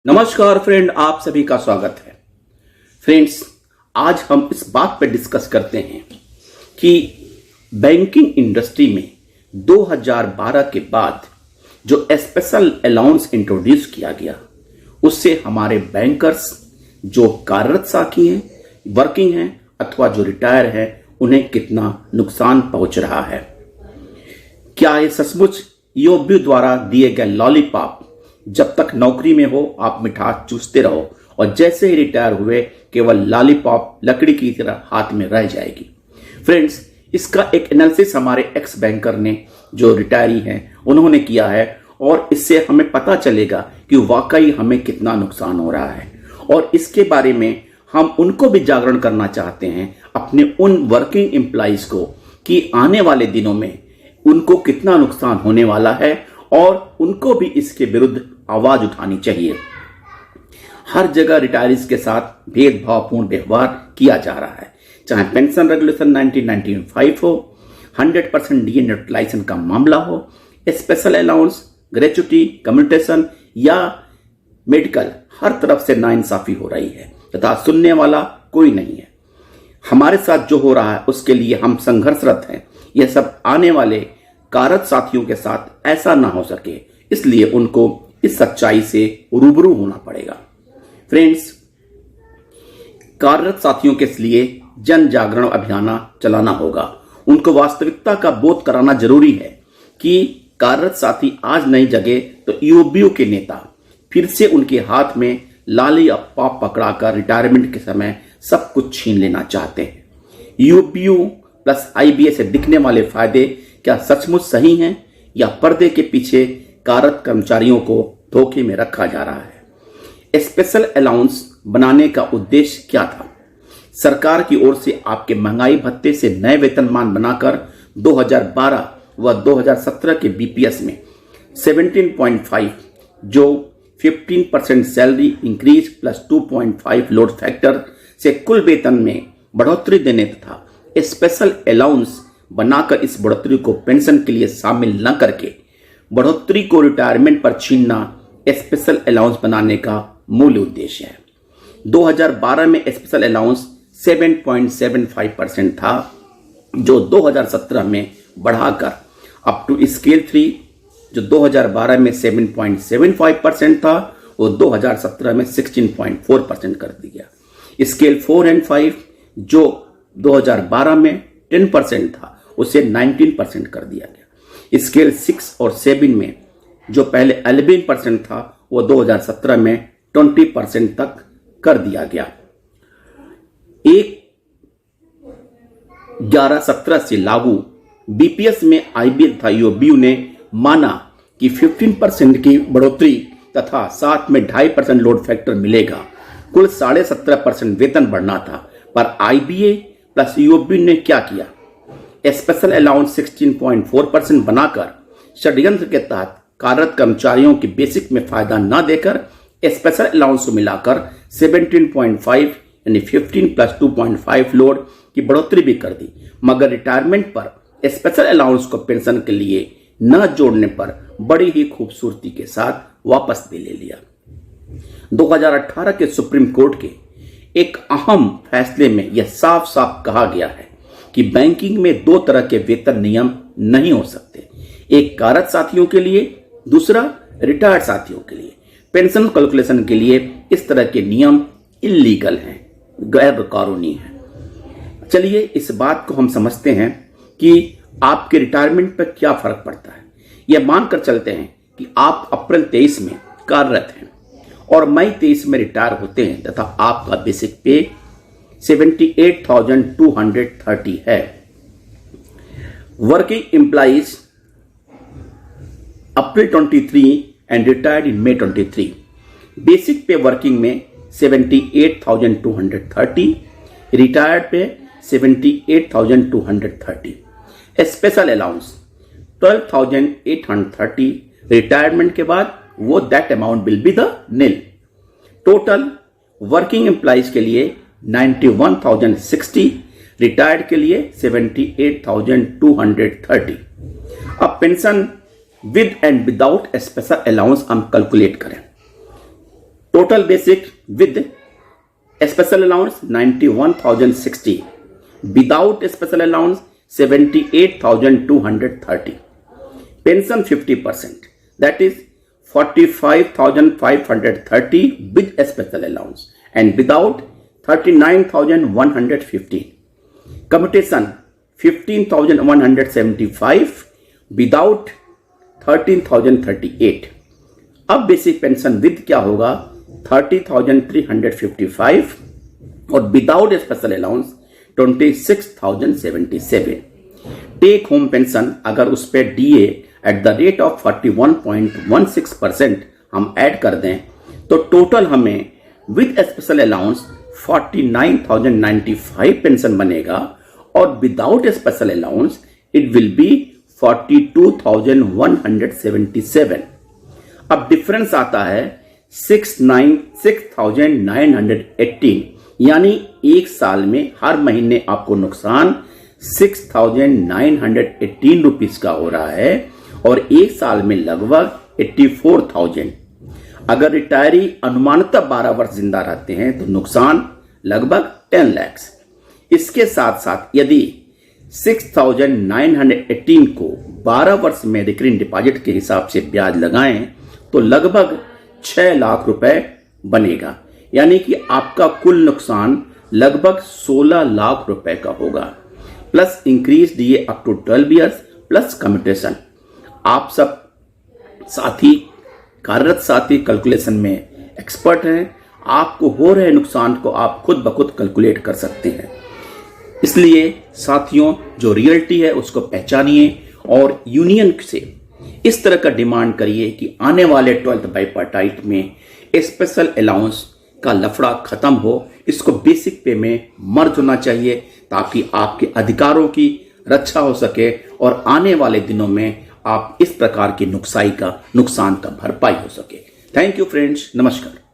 नमस्कार फ्रेंड, आप सभी का स्वागत है। फ्रेंड्स, आज हम इस बात पर डिस्कस करते हैं कि बैंकिंग इंडस्ट्री में 2012 के बाद जो स्पेशल अलाउंस इंट्रोड्यूस किया गया उससे हमारे बैंकर्स जो कार्यरत साथी हैं, वर्किंग हैं अथवा जो रिटायर हैं, उन्हें कितना नुकसान पहुंच रहा है। क्या ये सचमुच ईओबी द्वारा दिए गए लॉलीपॉप जब तक नौकरी में हो आप मिठास चूसते रहो और जैसे ही रिटायर हुए केवल लॉलीपॉप लकड़ी की तरह हाथ में रह जाएगी? फ्रेंड्स, इसका एक एनालिसिस हमारे एक्स बैंकर ने जो रिटायरी हैं उन्होंने किया है और इससे हमें पता चलेगा कि वाकई हमें कितना नुकसान हो रहा है। और इसके बारे में हम उनको भी जागरण करना चाहते हैं, अपने उन वर्किंग एम्प्लॉइज को, कि आने वाले दिनों में उनको कितना नुकसान होने वाला है और उनको भी इसके विरुद्ध आवाज उठानी चाहिए। हर जगह रिटायरीज के साथ भेदभावपूर्ण व्यवहार किया जा रहा है, चाहे पेंशन रेगुलेशन 1995 हो, 100% डीए न्यूट्रलाइजेशन का मामला हो, स्पेशल अलाउंस, ग्रेच्युटी, कम्युटेशन या मेडिकल, हर तरफ से नाइंसाफी हो रही है तथा सुनने वाला कोई नहीं है। हमारे साथ जो हो रहा है उसके लिए हम संघर्षरत हैं। यह सब आने वाले कार्यरत साथियों के साथ ऐसा ना हो सके, इसलिए उनको इस सच्चाई से रूबरू होना पड़ेगा। फ्रेंड्स, कार्यरत साथियों के लिए जन जागरण अभियान चलाना होगा। उनको वास्तविकता का बोध कराना जरूरी है कि कार्यरत साथी आज नहीं जगे तो ईओबीयू के नेता फिर से उनके हाथ में लाली अप्पा पकड़ाकर रिटायरमेंट के समय सब कुछ छीन लेना चाहते हैं। ईओबीयू प्लस आईबीए से दिखने वाले फायदे क्या सचमुच सही हैं या पर्दे के पीछे कार्यरत कर्मचारियों को धोखे में रखा जा रहा है? स्पेशल अलाउंस बनाने का उद्देश्य क्या था? सरकार की ओर से आपके महंगाई भत्ते से नए वेतनमान बनाकर 2012 व 2017 के बीपीएस में 17.5 जो 15% salary increase plus 2.5 load factor से कुल वेतन में बढ़ोतरी देने तथा स्पेशल अलाउंस बनाकर इस बढ़ोतरी को पेंशन के लिए शामिल न करके बढ़ोतरी को रिटायरमेंट पर छीनना स्पेशल अलाउंस बनाने का मूल उद्देश्य है। 2012 में स्पेशल अलाउंस 7.75% था, जो 2017 में बढ़ाकर अप टू स्केल 3 जो 2012 में 7.75% था वो 2017 में 16.4% कर दिया। स्केल 4 एंड 5 जो 2012 में 10% था उसे 19% कर दिया गया। स्केल 6 और 7 में जो पहले 11% था वो 2017 में 20% तक कर दिया गया। 1/11/17 से लागू बीपीएस में आईबीए तथा ईओबीयू ने माना कि 15% की बढ़ोतरी तथा साथ में 2.5% लोड फैक्टर मिलेगा। कुल 17.5% वेतन बढ़ना था, पर आईबीए प्लस ईओबीयू ने क्या किया? स्पेशल अलाउंस 16.4% बनाकर षड्यंत्र के तहत कार्यरत कर्मचारियों के बेसिक में फायदा न देकर स्पेशल अलाउंस को मिलाकर 17.5 यानी 15 प्लस 2.5 लोड की बढ़ोतरी भी कर दी, मगर रिटायरमेंट पर स्पेशल अलाउंस को पेंशन के लिए न जोड़ने पर बड़ी ही खूबसूरती के साथ वापस भी ले लिया। 2018 के सुप्रीम कोर्ट के एक अहम फैसले में यह साफ साफ कहा गया है कि बैंकिंग में दो तरह के वेतन नियम नहीं हो सकते, एक कार्यरत साथियों के लिए, दूसरा रिटायर्ड साथियों के लिए। पेंशन कैलकुलेशन के लिए इस तरह के नियम इलीगल हैं, गैर कानूनी हैं। चलिए इस बात को हम समझते हैं कि आपके रिटायरमेंट पर क्या फर्क पड़ता है। यह मानकर चलते हैं कि आप अप्रैल 23 में कार्यरत हैं और मई 23 में रिटायर होते हैं तथा आपका बेसिक पे 78,230 है। Working employees April 23 and retired in May 23। Basic pay working में 78,230, रिटायर्ड पे 78,230। स्पेशल अलाउंस 12,830, रिटायरमेंट के बाद वो that amount will be the nil. Total working employees के लिए 91,060, रिटायर्ड के लिए 78,230। अब pension with and without special allowance हम कैलकुलेट करें total basic with special allowance 91,060, without special allowance 78,230, pension 50%, that is 45,530 with special allowance and without 39,115, commutation 15,175 without 13,038. अब basic pension with क्या होगा 30,355 और without special allowance 26,077. Take home pension अगर उस पर DA at the rate of 41.16% हम add कर दें तो टोटल हमें विद स्पेशल अलाउंस 49,095 पेंशन बनेगा और without special allowance it will be 42,177. अब डिफरेंस आता है 6,918, यानी एक साल में हर महीने आपको नुकसान 6,918 रुपीज का हो रहा है और एक साल में लगभग 84,000. अगर रिटायरी अनुमानतः 12 वर्ष जिंदा रहते हैं तो नुकसान लगभग 10 लाख. इसके साथ साथ यदि 6,918 को 12 वर्ष में रिकरिंग डिपॉजिट के हिसाब से ब्याज लगाएं तो लगभग 6 लाख रुपए बनेगा, यानी कि आपका कुल नुकसान लगभग 16 लाख रुपए का होगा, plus increase DA up to 12 years plus commutation. आप सब साथी कार्यरत साथी कैलकुलेशन में एक्सपर्ट हैं. आपको हो रहे नुकसान को आप खुद ब खुद कैलकुलेट कर सकते हैं. इसलिए साथियों, जो रियलिटी है उसको पहचानिए और यूनियन से इस तरह का डिमांड करिए कि आने वाले 12th बाइपार्टाइट में स्पेशल अलाउंस का लफड़ा खत्म हो. इसको बेसिक पे में मर्ज होना चाहिए ताकि आपके अधिकारों की रक्षा हो सके और आने वाले दिनों में आप इस प्रकार की नुकसान का भरपाई हो सके. थैंक यू फ्रेंड्स, नमस्कार.